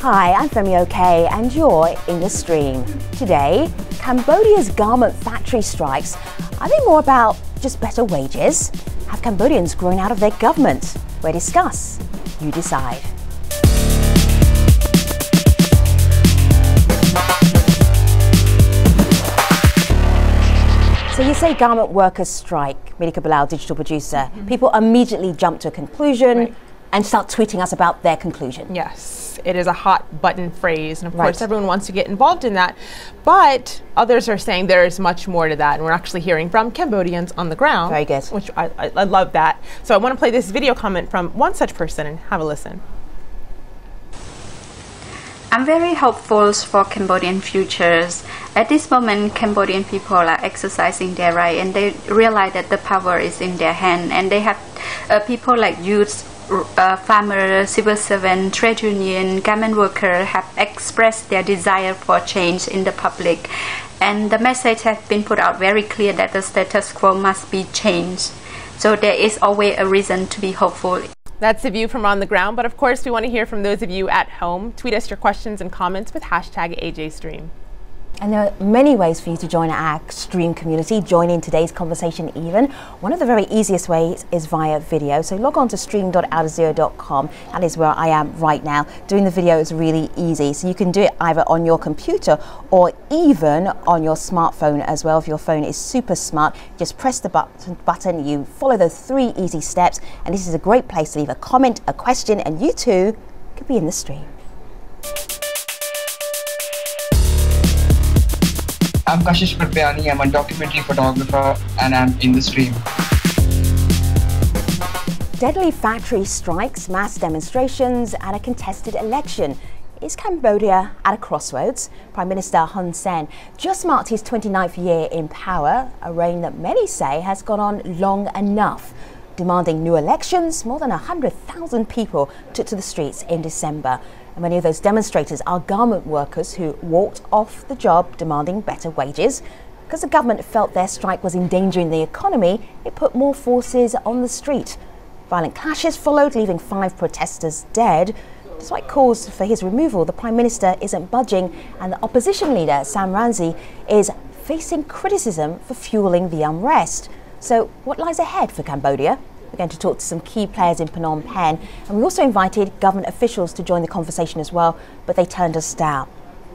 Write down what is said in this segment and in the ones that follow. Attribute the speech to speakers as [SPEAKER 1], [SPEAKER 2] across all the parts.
[SPEAKER 1] Hi, I'm Femi OK and you're in the stream. Today, Cambodia's garment factory strikes. Are they more about just better wages? Have Cambodians grown out of their government? We'll discuss. You decide. So you say garment workers strike, Milika Bilal, digital producer. People immediately jump to a conclusion and start tweeting us about their conclusion.
[SPEAKER 2] Yes, it is a hot button phrase, and of course everyone wants to get involved in that, but others are saying there is much more to that, and we're actually hearing from Cambodians on the ground.
[SPEAKER 1] Very good.
[SPEAKER 2] Which I love that. So I want to play this video comment from one such person and have a listen.
[SPEAKER 3] I'm very hopeful for Cambodian futures. At this moment, Cambodian people are exercising their right, and they realize that the power is in their hand, and they have people like youths, farmers, civil servants, trade union, garment workers have expressed their desire for change in the public, and the message has been put out very clear that the status quo must be changed. So there is always a reason to be hopeful.
[SPEAKER 2] That's the view from on the ground, but of course we want to hear from those of you at home. Tweet us your questions and comments with hashtag AJStream.
[SPEAKER 1] And there are many ways for you to join our stream community, join in today's conversation even. One of the very easiest ways is via video. So log on to stream.aljazeera.com. That is where I am right now. Doing the video is really easy. So you can do it either on your computer or even on your smartphone as well. If your phone is super smart, just press the button, you follow those 3 easy steps. And this is a great place to leave a comment, a question, and you too could be in the stream.
[SPEAKER 4] I'm Kashish Prapyani. I'm a documentary photographer and I'm in the stream.
[SPEAKER 1] Deadly factory strikes, mass demonstrations and a contested election. Is Cambodia at a crossroads? Prime Minister Hun Sen just marked his 29th year in power, a reign that many say has gone on long enough. Demanding new elections, more than 100,000 people took to the streets in December. And many of those demonstrators are garment workers who walked off the job demanding better wages. Because the government felt their strike was endangering the economy, it put more forces on the street. Violent clashes followed, leaving 5 protesters dead. Despite calls for his removal, the Prime Minister isn't budging, and the opposition leader, Sam Rainsy, is facing criticism for fueling the unrest. So what lies ahead for Cambodia? We're going to talk to some key players in Phnom Penh, and we also invited government officials to join the conversation as well, but they turned us down.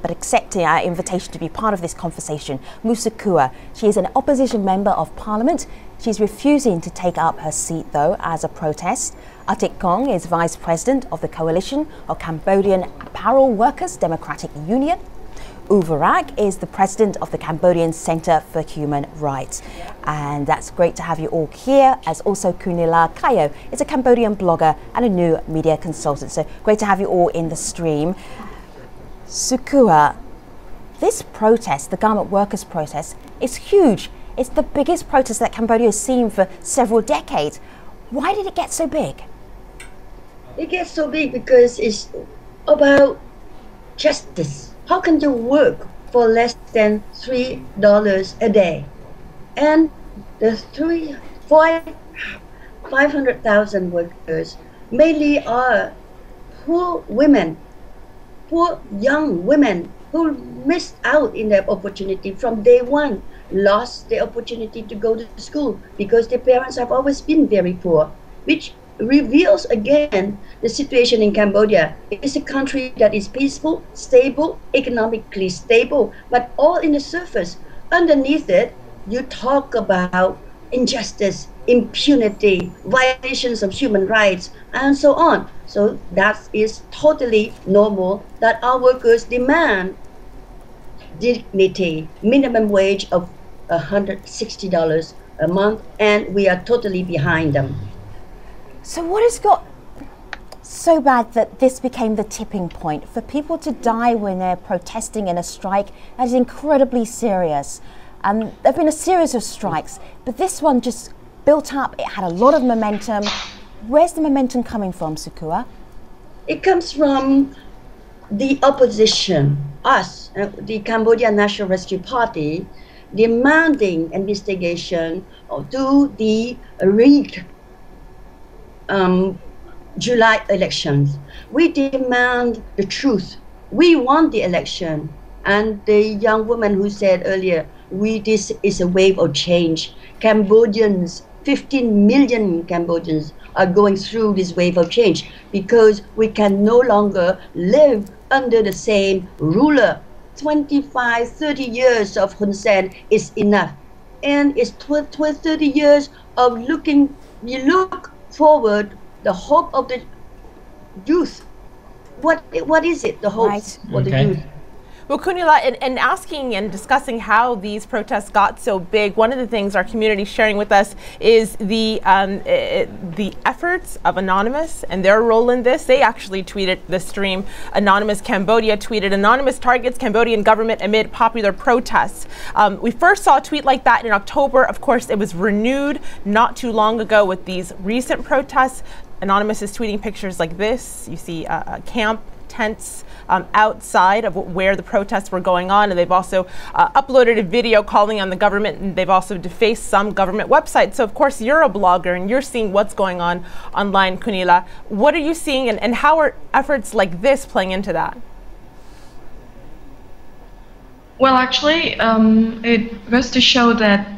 [SPEAKER 1] But accepting our invitation to be part of this conversation, Musukua, she is an opposition member of parliament. She's refusing to take up her seat though as a protest. Atik Kong is vice president of the Coalition of Cambodian Apparel Workers Democratic Union. Uvarak is the president of the Cambodian Center for Human Rights. And that's great to have you all here, as also Kunila Kayo is a Cambodian blogger and a new media consultant. So great to have you all in the stream. Sukua, this protest, the garment workers protest, is huge. It's the biggest protest that Cambodia has seen for several decades. Why did it get so big?
[SPEAKER 5] It gets so big because it's about justice. How can you work for less than $3 a day? And the 500,000 workers mainly are poor women, poor young women who missed out in their opportunity from day one, lost the opportunity to go to school because their parents have always been very poor, which reveals again the situation in Cambodia. It is a country that is peaceful, stable, economically stable, but all in the surface. Underneath it, you talk about injustice, impunity, violations of human rights, and so on. So that is totally normal that our workers demand dignity, minimum wage of $160 a month, and we are totally behind them.
[SPEAKER 1] So what has got so bad that this became the tipping point? For people to die when they're protesting in a strike, that is incredibly serious. There have been a series of strikes, but this one just built up. It had a lot of momentum. Where's the momentum coming from, Sukua?
[SPEAKER 5] It comes from the opposition, us, the Cambodian National Rescue Party, demanding investigation to the rigged July elections. We demand the truth. We want the election. And the young woman who said earlier, this is a wave of change. Cambodians, 15 million Cambodians are going through this wave of change because we can no longer live under the same ruler. 25, 30 years of Hun Sen is enough. And it's 30 years of we look forward, the hope of the youth. What is it, the hope for the youth?
[SPEAKER 2] Well, Kunila, in asking and discussing how these protests got so big, one of the things our community is sharing with us is the efforts of Anonymous and their role in this. They actually tweeted the stream. Anonymous Cambodia tweeted, "Anonymous targets Cambodian government amid popular protests." We first saw a tweet like that in October. Of course, it was renewed not too long ago with these recent protests. Anonymous is tweeting pictures like this. You see a camp, tents outside of where the protests were going on, and they've also uploaded a video calling on the government, and they've also defaced some government websites. So of course you're a blogger and you're seeing what's going on online, Kunila. What are you seeing, and how are efforts like this playing into that?
[SPEAKER 6] Well, actually, it goes to show that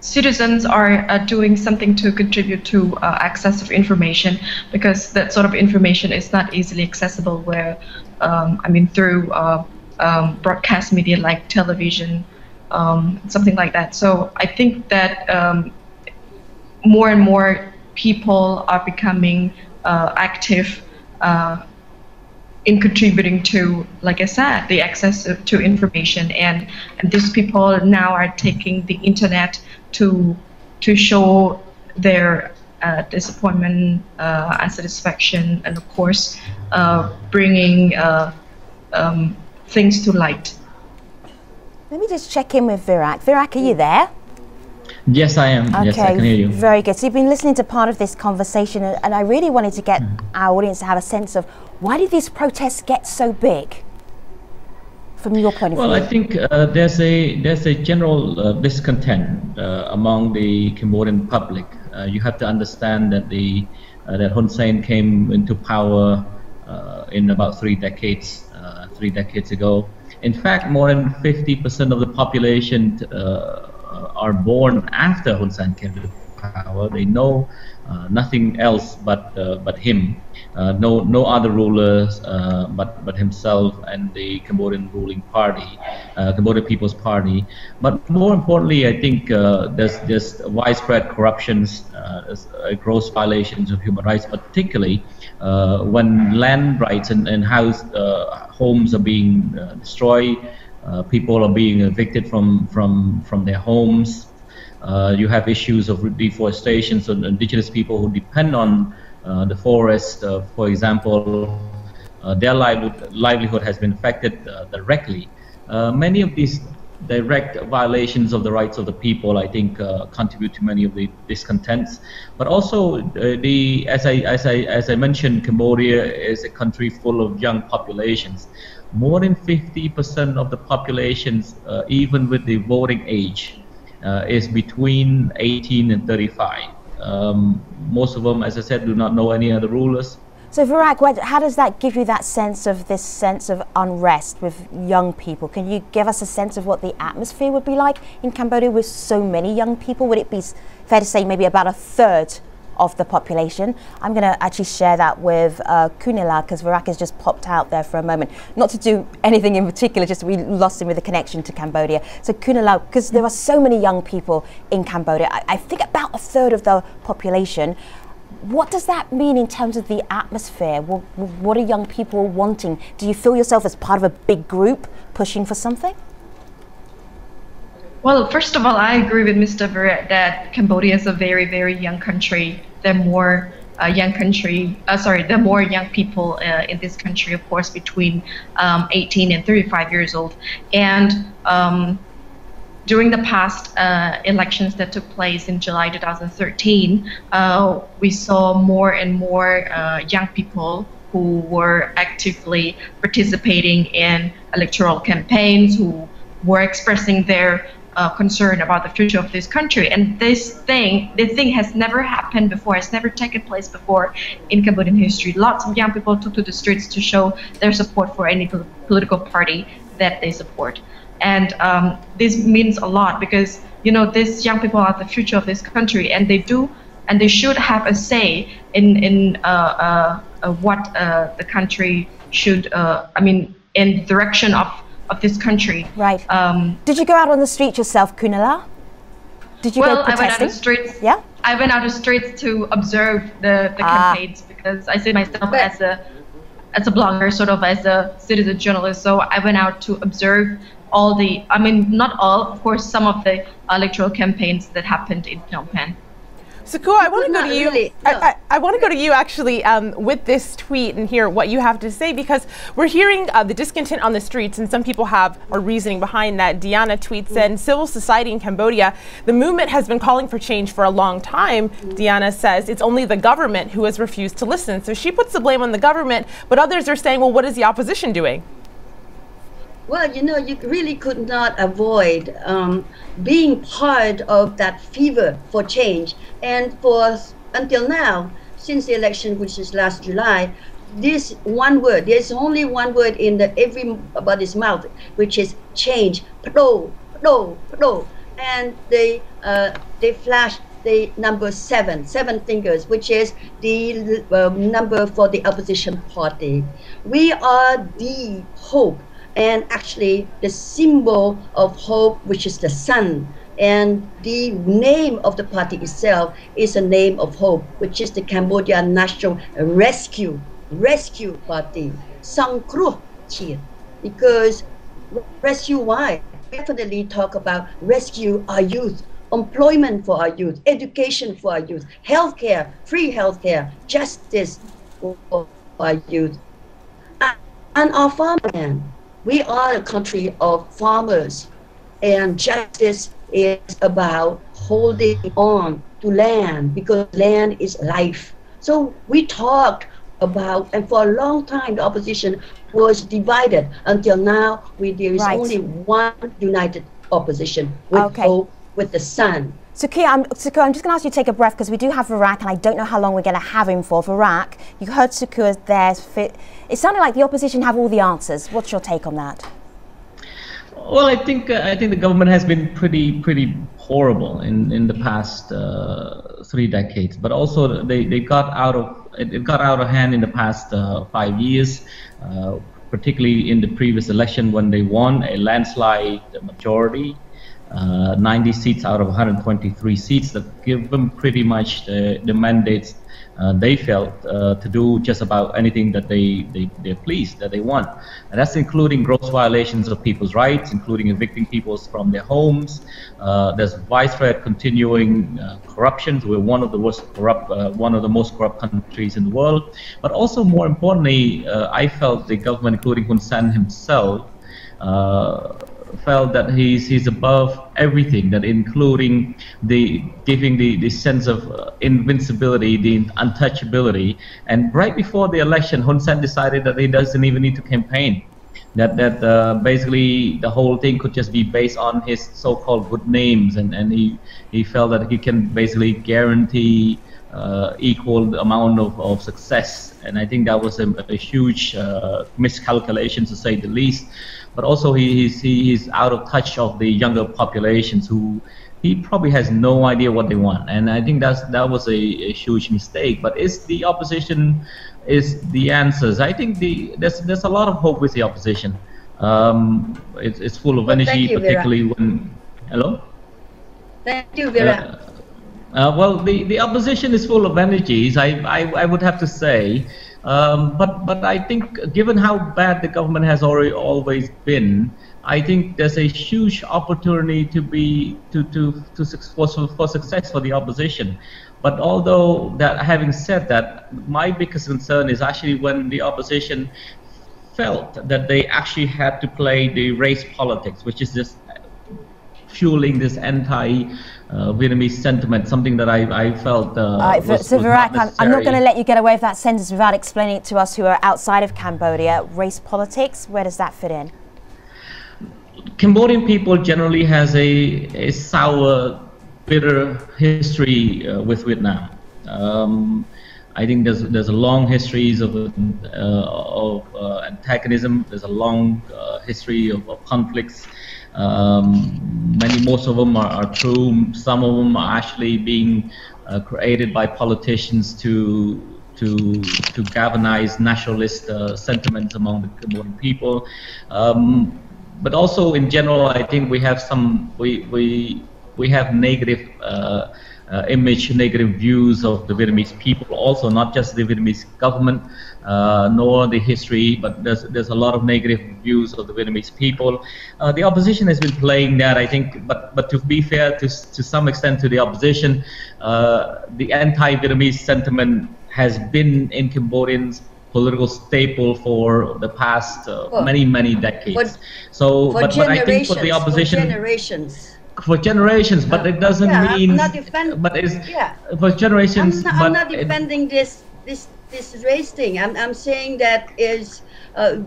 [SPEAKER 6] citizens are doing something to contribute to access of information, because that sort of information is not easily accessible where, through broadcast media like television, something like that. So I think that more and more people are becoming active in contributing to, like I said, the access to information, and these people now are taking the internet to show their disappointment, unsatisfaction, and of course bringing things to light.
[SPEAKER 1] Let me just check in with Virak. Virak, are you there?
[SPEAKER 7] Yes, I am.
[SPEAKER 1] Okay,
[SPEAKER 7] yes, I can hear you.
[SPEAKER 1] Very good. So you've been listening to part of this conversation, and I really wanted to get our audience to have a sense of why did these protests get so big, from your point of view?
[SPEAKER 7] Well, I think there's a general discontent among the Cambodian public. You have to understand that that Hun Sen came into power in about 3 decades ago. In fact, more than 50% of the population are born after Hun Sen came to power. They know nothing else but him. No other rulers but himself and the Cambodian ruling party, Cambodian People's Party. But more importantly, I think there's just widespread corruptions, gross violations of human rights, particularly when land rights and homes are being destroyed. People are being evicted from their homes. You have issues of deforestation, so indigenous people who depend on the forest, for example, their livelihood has been affected directly. Many of these direct violations of the rights of the people, I think, contribute to many of the discontents. But also, as I mentioned, Cambodia is a country full of young populations. More than 50% of the populations, even with the voting age, is between 18 and 35. Most of them, as I said, do not know any other rulers.
[SPEAKER 1] So Virak, how does that give you that sense of unrest with young people? Can you give us a sense of what the atmosphere would be like in Cambodia with so many young people? Would it be fair to say maybe about a third of the population? I'm going to actually share that with Kunila, because Virak has just popped out there for a moment. Not to do anything in particular, just we lost him with a connection to Cambodia. So Kunila, because there are so many young people in Cambodia, I think about a third of the population. What does that mean in terms of the atmosphere? What are young people wanting? Do you feel yourself as part of a big group pushing for something?
[SPEAKER 6] Well, first of all, I agree with Mr. Virak that Cambodia is a very, very young country. There are more there are more young people in this country, of course, between 18 and 35 years old. And during the past elections that took place in July 2013, we saw more and more young people who were actively participating in electoral campaigns, who were expressing their concern about the future of this country. And this thing has never happened before, has never taken place before in Cambodian history. Lots of young people took to the streets to show their support for any political party that they support. And this means a lot because, you know, these young people are the future of this country, and they should have a say in what the country should, in the direction of this country.
[SPEAKER 1] Right. Did you go out on the street yourself, Kunala? Did you go protesting?
[SPEAKER 6] I went out on the streets.
[SPEAKER 1] Yeah.
[SPEAKER 6] I went out on the streets to observe the campaigns because I see myself as a blogger, sort of as a citizen journalist. So I went out to observe all the, not all, of course, some of the electoral campaigns that happened in Phnom Penh.
[SPEAKER 2] Suku, I want to go to you. Really, no. I want to go to you actually with this tweet and hear what you have to say, because we're hearing the discontent on the streets, and some people have a reasoning behind that. Diana tweets in, civil society in Cambodia, the movement has been calling for change for a long time. Diana says it's only the government who has refused to listen. So she puts the blame on the government, but others are saying, well, what is the opposition doing?
[SPEAKER 5] Well, you know, you really could not avoid being part of that fever for change. And for until now, since the election, which is last July, this one word, there's only one word in everybody's mouth, which is change. Pro, pro, pro. And they flash the number seven fingers, which is the number for the opposition party. We are the hope. And actually the symbol of hope, which is the sun, and the name of the party itself is a name of hope, which is the Cambodian National Rescue Party, Sangkruh Chir. Because rescue, why? Definitely talk about rescue our youth, employment for our youth, education for our youth, healthcare, free healthcare, justice for our youth, and our farmland. We are a country of farmers, and justice is about holding on to land, because land is life. So we talked about, and for a long time the opposition was divided. Until now, there is only one united opposition with hope, with the sun.
[SPEAKER 1] Suku, I'm just going to ask you to take a breath, because we do have Varak, and I don't know how long we're going to have him for. Varak, you heard Suku there. It sounded like the opposition have all the answers. What's your take on that?
[SPEAKER 7] Well, I think the government has been pretty horrible in the past 3 decades, but also it got out of hand in the past 5 years, particularly in the previous election when they won a landslide majority. 90 seats out of 123 seats that give them pretty much the mandates they felt to do just about anything that they're pleased, that they want. And that's including gross violations of people's rights, including evicting people from their homes. There's widespread continuing corruption. We're one of the most corrupt countries in the world. But also, more importantly, I felt the government, including Hun Sen himself, felt that he's above everything, that including giving the sense of invincibility, the untouchability. And right before the election, Hun Sen decided that he doesn't even need to campaign, that basically the whole thing could just be based on his so-called good names, and he felt that he can basically guarantee equal amount of success. And I think that was a huge miscalculation, to say the least. But also he's out of touch of the younger populations, who he probably has no idea what they want. And I think that was a huge mistake. But is the opposition is the answers? I think there's a lot of hope with the opposition. It's full of energy, particularly when. Hello.
[SPEAKER 5] Thank you, Vera.
[SPEAKER 7] Well, the opposition is full of energies, I would have to say, but I think, given how bad the government has always been, I think there's a huge opportunity for success for the opposition. But although having said that, my biggest concern is actually when the opposition felt that they actually had to play the race politics, which is just fueling this anti-Vietnamese sentiment, something that I felt was
[SPEAKER 1] Virak,
[SPEAKER 7] not
[SPEAKER 1] I'm not going to let you get away with that sentence without explaining it to us who are outside of Cambodia. Race politics, where does that fit in?
[SPEAKER 7] Cambodian people generally has a sour, bitter history with Vietnam. I think there's a long histories of antagonism. There's a long history of conflicts. Most of them are true. Some of them are actually being created by politicians to galvanize nationalist sentiments among the Cambodian people. But also in general, I think we have we have negative image, negative views of the Vietnamese people, also not just the Vietnamese government, nor the history, but there's a lot of negative views of the Vietnamese people. The opposition has been playing that, I think, but to be fair to some extent to the opposition, the anti-Vietnamese sentiment has been in Cambodians political staple for the past many decades. But I think for the opposition, for generations, but it doesn't mean.
[SPEAKER 5] I'm not defending.
[SPEAKER 7] But it's for generations.
[SPEAKER 5] I'm not defending this race thing. I'm saying that is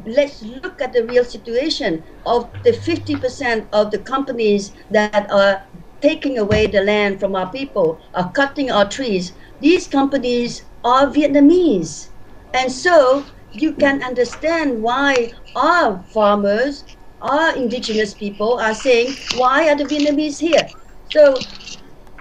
[SPEAKER 5] let's look at the real situation of the 50% of the companies that are taking away the land from our people, are cutting our trees. These companies are Vietnamese, and so you can understand why our farmers, our indigenous people are saying, why are the Vietnamese here? So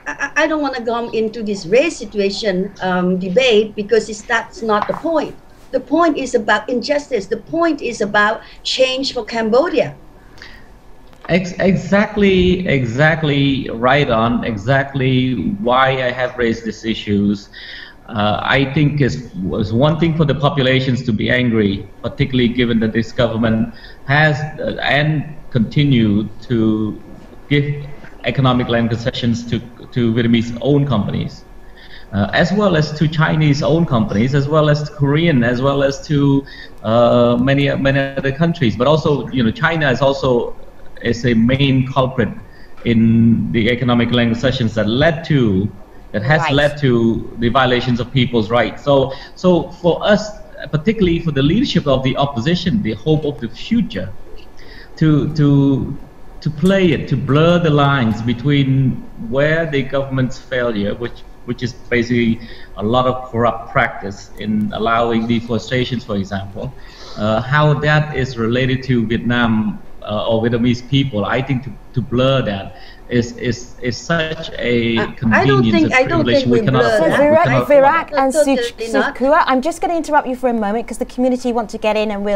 [SPEAKER 5] I don't want to go into this race situation debate, because that's not the point. The point is about injustice. The point is about change for Cambodia.
[SPEAKER 7] Exactly right on. Exactly why I have raised these issues. I think was one thing for the populations to be angry, particularly given that this government has and continue to give economic land concessions to Vietnamese owned companies, as well as to Chinese owned companies, as well as to Korean, as well as to many other countries. But also, China is a main culprit in the economic land concessions that has led to the violations of people's rights. So for us, particularly for the leadership of the opposition, the hope of the future, to play it, to blur the lines between where the government's failure, which is basically a lot of corrupt practice in allowing deforestation, for example, how that is related to Vietnam or Vietnamese people. I think to blur that is such a convenience and privilege we cannot afford.
[SPEAKER 1] Virak and Sukua, I'm just going to interrupt you for a moment because the community want to get in, and we've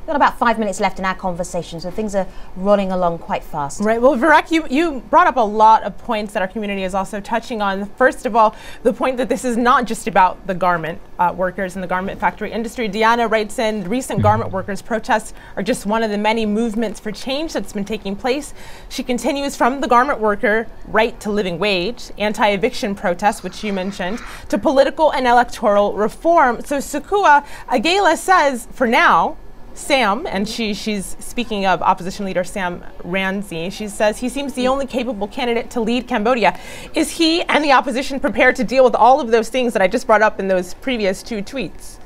[SPEAKER 1] got about 5 minutes left in our conversation, so things are running along quite fast.
[SPEAKER 2] Right. Well, Virak, you brought up a lot of points that our community is also touching on. First of all, the point that this is not just about the garment workers in the garment factory industry. Diana writes in, recent garment workers protests are just one of the many movements for change that's been taking place. She continues, from the garment worker right to living wage, anti-eviction protests, which you mentioned, to political and electoral reform. So Sukua, Agela says, for now, Sam, and she's speaking of opposition leader Sam Rainsy, she says he seems the only capable candidate to lead Cambodia. Is he and the opposition prepared to deal with all of those things that I just brought up in those previous two tweets?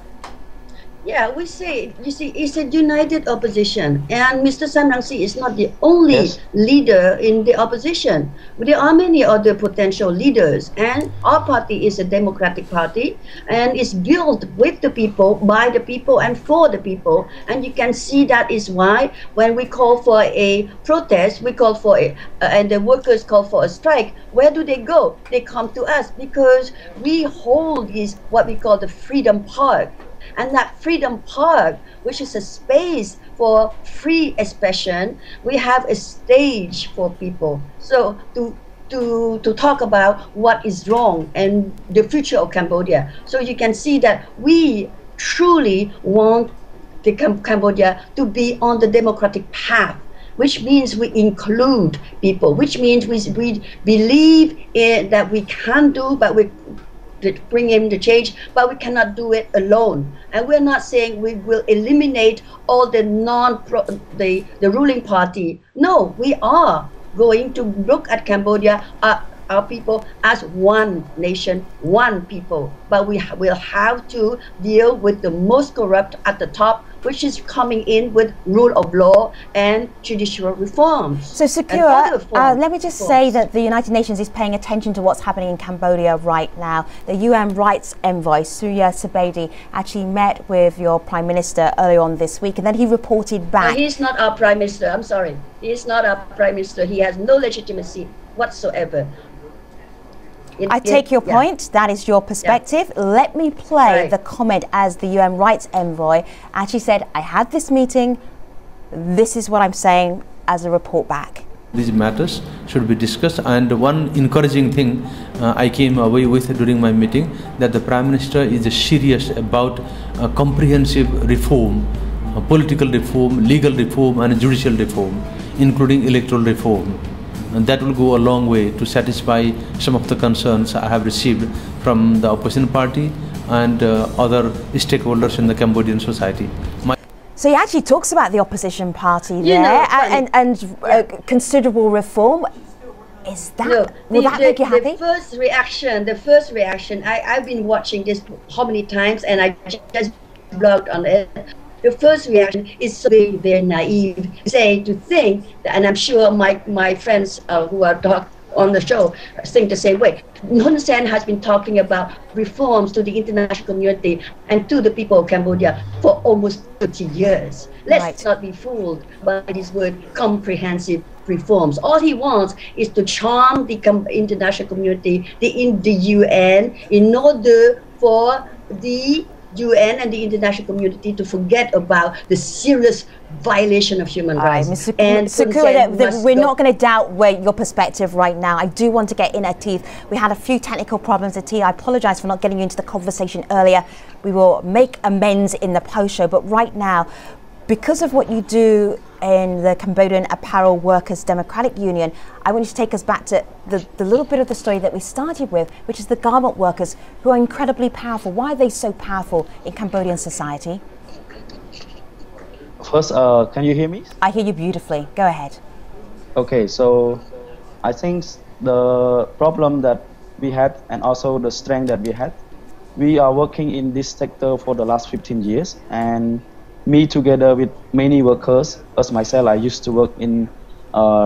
[SPEAKER 5] Yeah, we say, you see, it's a united opposition, and Mr. Sam Rainsy is not the only leader in the opposition. There are many other potential leaders, and our party is a democratic party, and it's built with the people, by the people, and for the people. And you can see that is why when we call for a protest, we call for and the workers call for a strike, where do they go? They come to us, because we hold this, what we call the Freedom Park. And that Freedom Park, which is a space for free expression, we have a stage for people. So to talk about what is wrong and the future of Cambodia. So you can see that we truly want the Cambodia to be on the democratic path, which means we include people, which means we believe that we can do, but we bring in the change, but we cannot do it alone. And we're not saying we will eliminate all the the ruling party. No, we are going to look at Cambodia, our people, as one nation, one people. But we will have to deal with the most corrupt at the top, which is coming in with rule of law and judicial reforms.
[SPEAKER 1] So, Sakura, let me just say that the United Nations is paying attention to what's happening in Cambodia right now. The UN Rights Envoy, Surya Sabedi, actually met with your Prime Minister earlier on this week, and then he reported back.
[SPEAKER 5] He's not our Prime Minister, I'm sorry. He's not our Prime Minister. He has no legitimacy whatsoever.
[SPEAKER 1] I take your point. That is your perspective. Yeah. Let me play the comment as the UN Rights Envoy actually said, I had this meeting. This is what I'm saying as a report back.
[SPEAKER 8] These matters should be discussed, and one encouraging thing I came away with during my meeting, that the Prime Minister is serious about comprehensive reform, political reform, legal reform and judicial reform, including electoral reform. And that will go a long way to satisfy some of the concerns I have received from the opposition party and other stakeholders in the Cambodian society.
[SPEAKER 1] So he actually talks about the opposition party there and considerable reform. Is that, will that make you happy?
[SPEAKER 5] The first reaction, I've been watching this how many times, and I just blogged on it. The first reaction is very, very naive, to think, and I'm sure my friends who are on the show think the same way. Hun Sen has been talking about reforms to the international community and to the people of Cambodia for almost 30 years. Let's not be fooled by this word comprehensive reforms. All he wants is to charm the international community, the UN, in order for the UN and the international community to forget about the serious violation of human rights.
[SPEAKER 1] And we're not going to doubt your perspective right now. I do want to get in at teeth. We had a few technical problems at tea. I apologize for not getting you into the conversation earlier. We will make amends in the post show, but right now, because of what you do in the Cambodian Apparel Workers Democratic Union, I want you to take us back to the little bit of the story that we started with, which is the garment workers, who are incredibly powerful. Why are they so powerful in Cambodian society?
[SPEAKER 9] First, can you hear me?
[SPEAKER 1] I hear you beautifully. Go ahead.
[SPEAKER 9] Okay, so I think the problem that we had and also the strength that we had, we are working in this sector for the last 15 years, and me together with many workers, as myself, I used to work in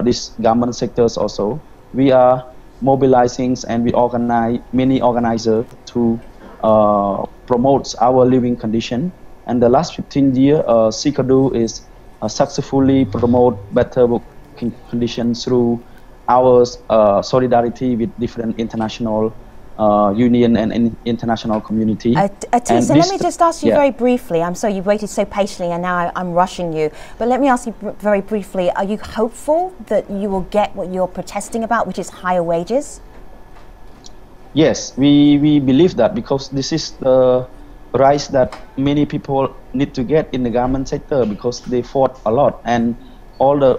[SPEAKER 9] this garment sectors also. We are mobilizing and we organize many organizers to promote our living condition. And the last 15 years, Sikadu is successfully promote better working conditions through our solidarity with different international union and international community.
[SPEAKER 1] So let me just ask you very briefly, I'm sorry you've waited so patiently and now I'm rushing you, but let me ask you very briefly, are you hopeful that you will get what you're protesting about, which is higher wages?
[SPEAKER 9] Yes, we believe that, because this is the rights that many people need to get in the garment sector, because they fought a lot, and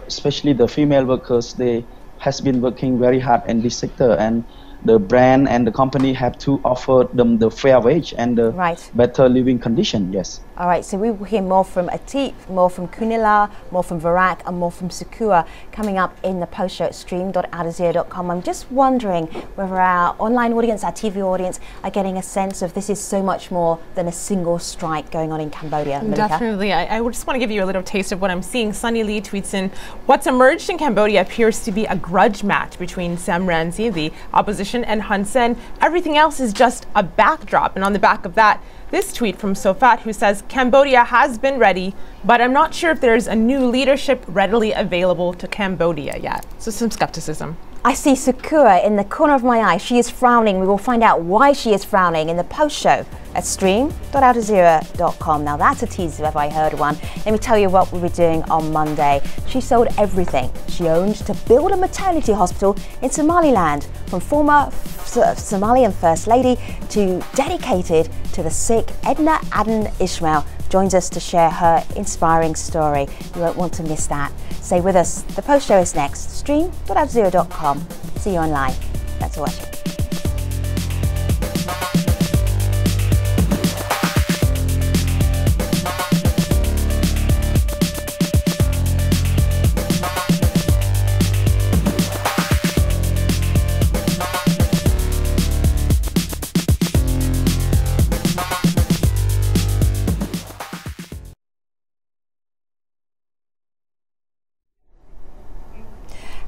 [SPEAKER 9] especially the female workers, they has been working very hard in this sector, and the brand and the company have to offer them the fair wage and the better living condition. Yes.
[SPEAKER 1] All right, so we will hear more from Atif, more from Kunila, more from Varak, and more from Sakura coming up in the post show at stream.aljazeera.com. I'm just wondering whether our online audience, our TV audience, are getting a sense of this is so much more than a single strike going on in Cambodia. Malika?
[SPEAKER 2] Definitely. I just want to give you a little taste of what I'm seeing. Sunny Lee tweets in, what's emerged in Cambodia appears to be a grudge match between Sam Rainsy, the opposition, and Hun Sen. Everything else is just a backdrop. And on the back of that, this tweet from Sofat, who says, Cambodia has been ready, but I'm not sure if there's a new leadership readily available to Cambodia yet. So some skepticism.
[SPEAKER 1] I see Sakura in the corner of my eye. She is frowning. We will find out why she is frowning in the post show at stream.aljazeera.com. Now that's a teaser if I heard one. Let me tell you what we'll be doing on Monday. She sold everything she owned to build a maternity hospital in Somaliland, from former Somalian First Lady to dedicated to the sick. Edna Aden Ismail joins us to share her inspiring story. You won't want to miss that. Stay with us. The post show is next. Stream.aljazeera.com. See you online. Thanks for watching.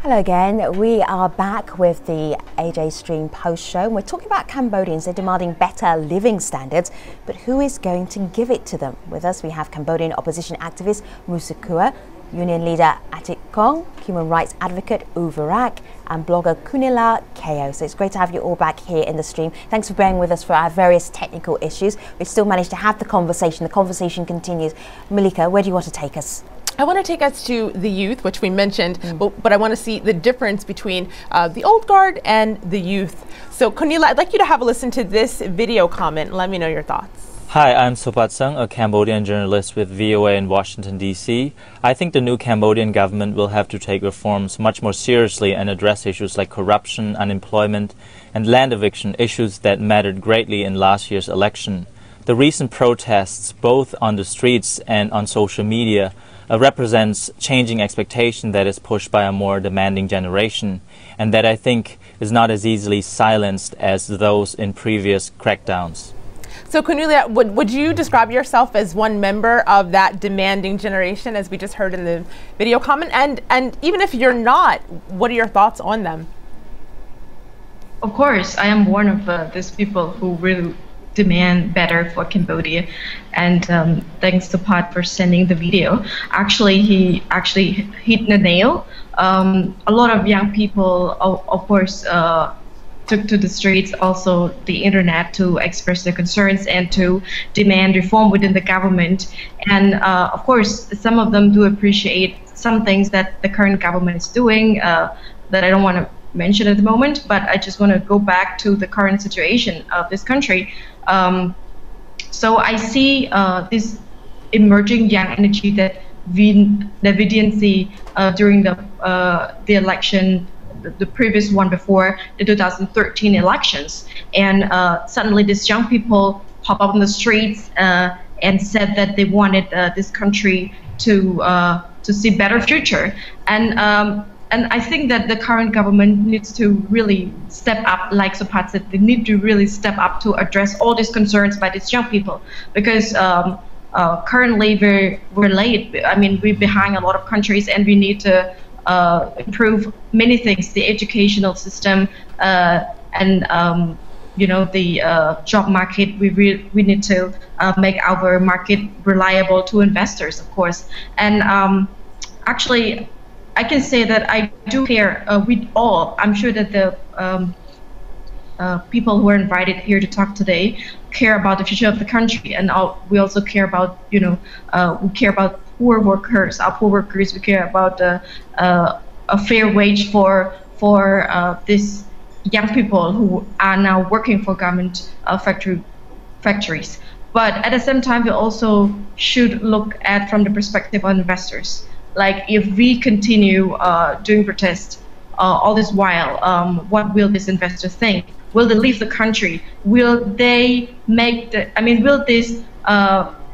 [SPEAKER 1] Hello again. We are back with the AJ Stream post show. We're talking about Cambodians. They're demanding better living standards, but who is going to give it to them? With us, we have Cambodian opposition activist Musakua, union leader Atik Kong, human rights advocate Uvarak, and blogger Kunila Ko. So it's great to have you all back here in the stream. Thanks for bearing with us for our various technical issues. We've still managed to have the conversation. The conversation continues. Malika, where do you want to take us?
[SPEAKER 2] I want to take us to the youth, which we mentioned, but I want to see the difference between the old guard and the youth. So, Kunila, I'd like you to have a listen to this video comment and let me know your thoughts.
[SPEAKER 10] Hi, I'm Sopat Sung, a Cambodian journalist with VOA in Washington, D.C. I think the new Cambodian government will have to take reforms much more seriously and address issues like corruption, unemployment, and land eviction, issues that mattered greatly in last year's election. The recent protests, both on the streets and on social media, represents changing expectation that is pushed by a more demanding generation, and that I think is not as easily silenced as those in previous crackdowns.
[SPEAKER 2] So, Kunila, would you describe yourself as one member of that demanding generation, as we just heard in the video comment? And even if you're not, what are your thoughts on them?
[SPEAKER 6] Of course, I am one of these people who really demand better for Cambodia, and thanks to Pat for sending the video. Actually, he actually hit the nail. A lot of young people, of course, took to the streets, also the internet, to express their concerns and to demand reform within the government. And of course, some of them do appreciate some things that the current government is doing that I don't want to mention at the moment, but I just want to go back to the current situation of this country. So I see this emerging young energy that we didn't see during the election, the previous one before the 2013 elections, and suddenly these young people pop up on the streets and said that they wanted this country to see better future. And I think that the current government needs to really step up, like Sopat said, they need to really step up to address all these concerns by these young people, because currently we're late. I mean, we're behind a lot of countries, and we need to improve many things, the educational system, and you know, the job market. We need to make our market reliable to investors, of course. And actually, I can say that I do care with all. I'm sure that the people who are invited here to talk today care about the future of the country, and we also care about, you know, we care about poor workers, our poor workers. We care about a fair wage for these young people who are now working for government factories. But at the same time, we also should look at from the perspective of investors. Like, if we continue doing protests all this while, what will these investors think? Will they leave the country? Will they make will this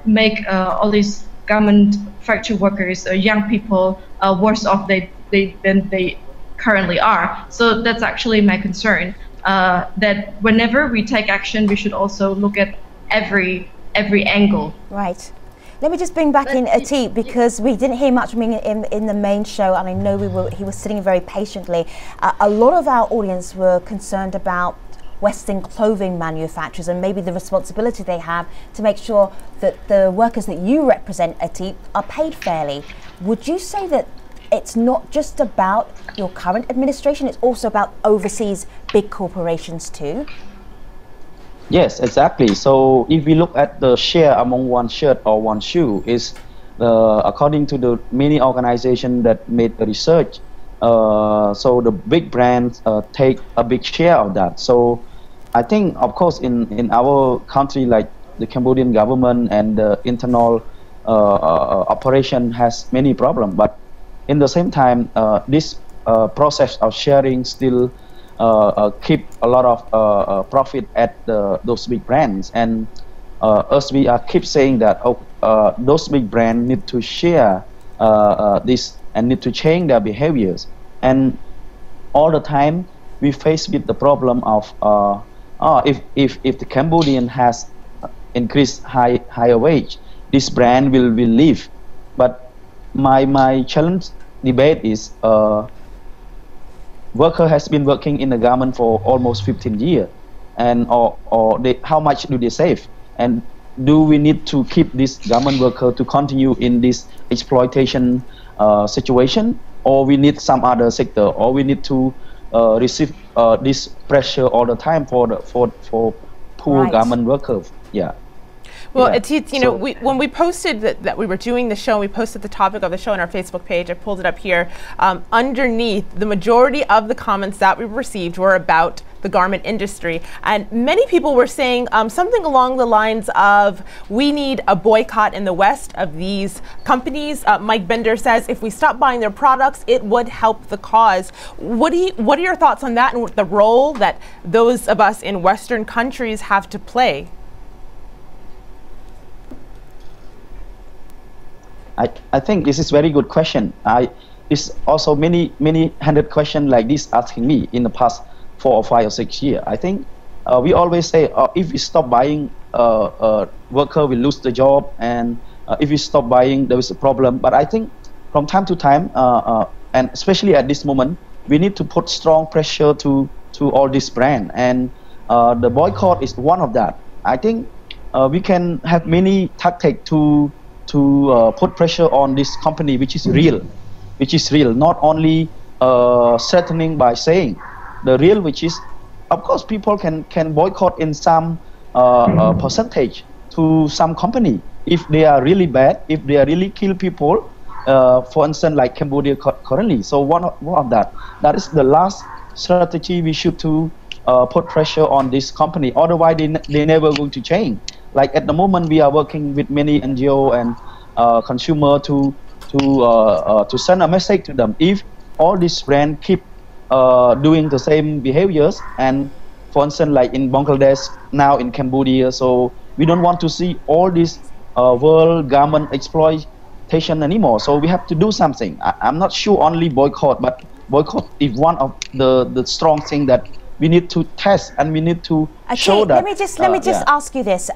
[SPEAKER 6] make all these government factory workers, young people, worse off than they currently are? So that's actually my concern, that whenever we take action, we should also look at every angle.
[SPEAKER 1] Right. Let me just bring back in Atik, because we didn't hear much from him in the main show, and I know he was sitting very patiently. A lot of our audience were concerned about Western clothing manufacturers and maybe the responsibility they have to make sure that the workers that you represent, Atik, are paid fairly. Would you say that it's not just about your current administration, it's also about overseas big corporations too?
[SPEAKER 9] Yes, exactly. So if we look at the share among one shirt or one shoe, is according to the many organizations that made the research, so the big brands take a big share of that. So I think, of course, in our country, like the Cambodian government and the internal operation has many problems, but in the same time, this process of sharing still keep a lot of profit at those big brands, and as we keep saying that those big brands need to share this and need to change their behaviors. And all the time we face with the problem of if the Cambodian has increased higher wage, this brand will leave. But my challenge debate is worker has been working in the garment for almost 15 years, and how much do they save? And do we need to keep this garment worker to continue in this exploitation situation, or we need some other sector, or we need to receive this pressure all the time for poor garment workers? Yeah.
[SPEAKER 2] Well, Atit, you know, when we posted that we were doing the show, we posted the topic of the show on our Facebook page. I pulled it up here. Underneath, the majority of the comments that we received were about the garment industry. And many people were saying something along the lines of, we need a boycott in the West of these companies. Mike Bender says, if we stop buying their products, it would help the cause. What are your thoughts on that, and the role that those of us in Western countries have to play?
[SPEAKER 9] I think this is very good question. It's also many hundred questions like this asking me in the past 4 or 5 or 6 years. I think we always say, if we stop buying, worker will lose the job, and if we stop buying, there is a problem. But I think from time to time, and especially at this moment, we need to put strong pressure to all this brand, and the boycott is one of that. I think we can have many tactics to put pressure on this company, which is real, not only threatening by saying the real, which is, of course, people can boycott in some percentage to some company if they are really bad, if they are really kill people, for instance, like Cambodia currently. So one of that is the last strategy we should to put pressure on this company. Otherwise, they never going to change. Like at the moment, we are working with many NGO and consumer to send a message to them. If all these brands keep doing the same behaviors, and for instance, like in Bangladesh, now in Cambodia, so we don't want to see all this world garment exploitation anymore. So we have to do something. I'm not sure only boycott, but boycott is one of the strong thing that we need to test, and we need to show that.
[SPEAKER 1] Let me just ask you this,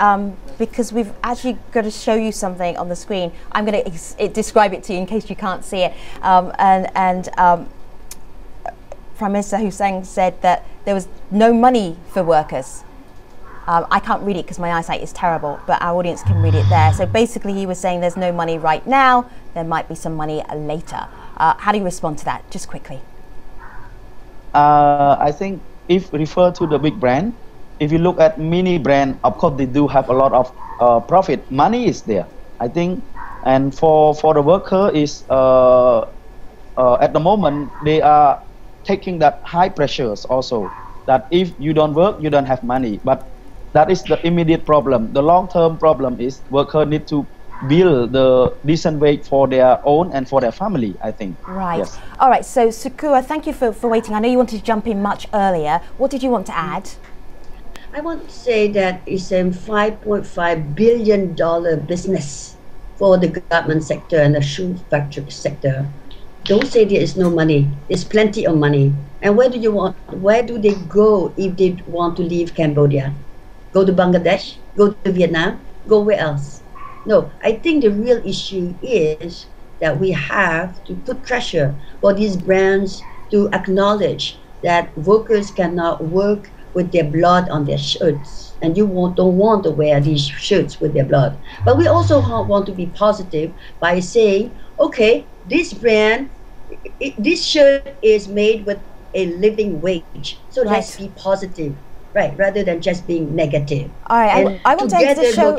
[SPEAKER 1] because we've actually got to show you something on the screen. I'm going to describe it to you in case you can't see it. Prime Minister Hussein said that there was no money for workers. I can't read it because my eyesight is terrible, but our audience can read it there. So basically he was saying there's no money right now, there might be some money later. How do you respond to that, just quickly?
[SPEAKER 9] I think if refer to the big brand, if you look at mini brand, of course they do have a lot of profit. Money is there, I think, and for the worker is at the moment they are taking that high pressures also, that if you don't work, you don't have money. But that is the immediate problem. The long-term problem is worker need to build the decent wage for their own and for their family, I think.
[SPEAKER 1] Right.
[SPEAKER 9] Yes.
[SPEAKER 1] All right, so Sukua, thank you for waiting. I know you wanted to jump in much earlier. What did you want to add?
[SPEAKER 5] I want to say that it's a $5.5 billion business for the garment sector and the shoe factory sector. Don't say there is no money. There's plenty of money. And where do they go if they want to leave Cambodia? Go to Bangladesh? Go to Vietnam? Go where else? No, I think the real issue is that we have to put pressure for these brands to acknowledge that workers cannot work with their blood on their shirts, and you don't want to wear these shirts with their blood. But we also want to be positive by saying, okay, this brand, this shirt is made with a living wage, so let's be positive, right, rather than just being negative.
[SPEAKER 1] All right, I want to end the show.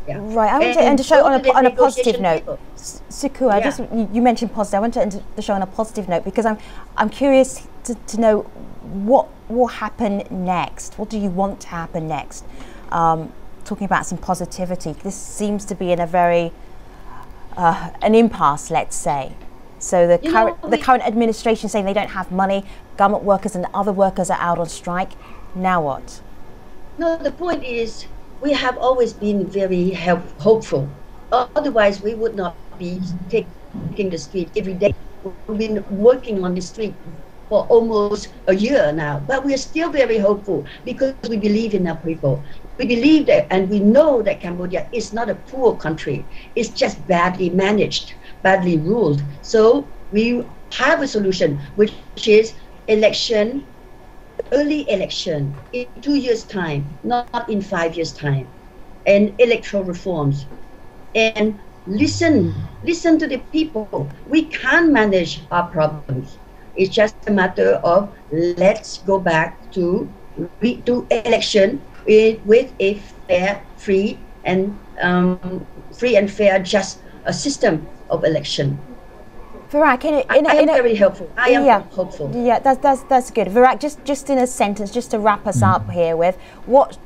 [SPEAKER 1] Right, I want to end the show on a positive note. Sukua, you mentioned positive. I want to end the show on a positive note because I'm curious to know what will happen next. What do you want to happen next? Talking about some positivity. This seems to be in a very an impasse, let's say. So the current administration saying they don't have money. Government workers and other workers are out on strike. Now what?
[SPEAKER 5] No, the point is, we have always been very hopeful. Otherwise, we would not be taking the street every day. We've been working on the street for almost a year now, but we are still very hopeful because we believe in our people. We believe that, and we know that Cambodia is not a poor country. It's just badly managed, badly ruled. So we have a solution, which is election, early election in 2 years' time, not in 5 years' time, and electoral reforms, and listen to the people. We can manage our problems. It's just a matter of let's go back to election with a fair, free and fair, just a system of election.
[SPEAKER 1] Virak,
[SPEAKER 5] I am very helpful. I am hopeful.
[SPEAKER 1] Yeah, that's good. Virak, just in a sentence, just to wrap us up here with what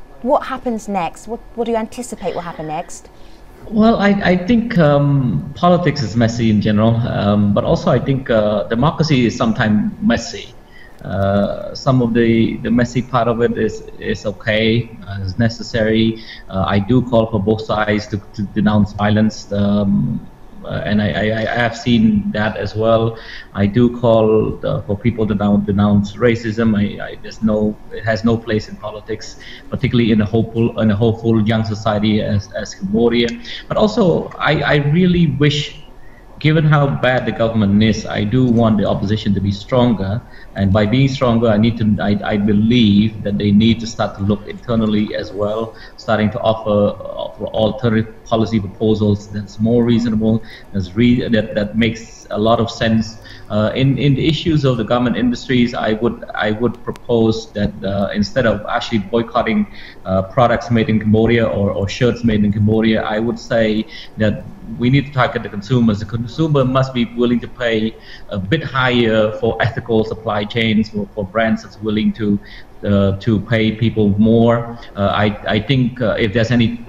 [SPEAKER 1] happens next? What do you anticipate will happen next?
[SPEAKER 7] Well, I think politics is messy in general, but also I think democracy is sometimes messy. Some of the messy part of it is okay, is necessary. I do call for both sides to denounce violence, and I have seen that as well. I do call for people to denounce racism. It has no place in politics, particularly in a hopeful young society as Cambodia. But also, I really wish, given how bad the government is, I do want the opposition to be stronger. And by being stronger, I believe that they need to start to look internally as well, starting to offer alternative policy proposals that's more reasonable, that makes a lot of sense. In the issues of the government industries, I would propose that instead of actually boycotting products made in Cambodia or shirts made in Cambodia, I would say that we need to target the consumers. The consumer must be willing to pay a bit higher for ethical supply chains, for brands that's willing to pay people more. I think if there's any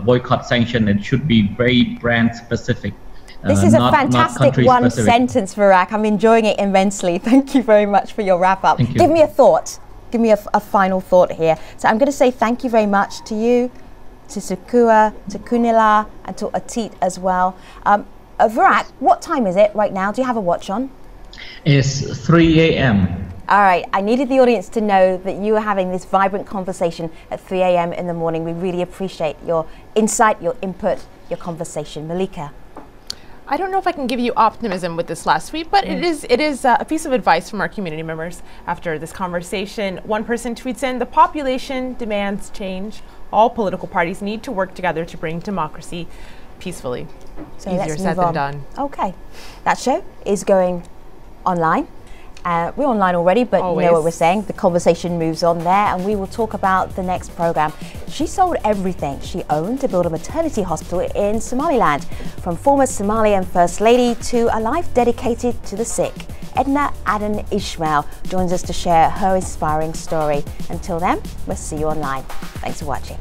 [SPEAKER 7] boycott sanction, it should be very brand specific.
[SPEAKER 1] This is a fantastic one sentence, Virak. I'm enjoying it immensely. Thank you very much for your wrap up. Give me a thought. Give me a final thought here. So I'm going to say thank you very much to you, to Sukua, to Kunila, and to Atit as well. Virak, what time is it right now? Do you have a watch on?
[SPEAKER 7] It's 3 a.m.
[SPEAKER 1] All right, I needed the audience to know that you are having this vibrant conversation at 3 a.m. in the morning. We really appreciate your insight, your input, your conversation. Malika.
[SPEAKER 2] I don't know if I can give you optimism with this last tweet, but it is a piece of advice from our community members after this conversation. One person tweets in, "The population demands change. All political parties need to work together to bring democracy peacefully."
[SPEAKER 1] So
[SPEAKER 2] easier said than done.
[SPEAKER 1] Okay, that show is going online. We're online already, but you know what we're saying. The conversation moves on there, and we will talk about the next program. She sold everything she owned to build a maternity hospital in Somaliland. From former Somalian First Lady to a life dedicated to the sick, Edna Aden Ishmael joins us to share her inspiring story. Until then, we'll see you online. Thanks for watching.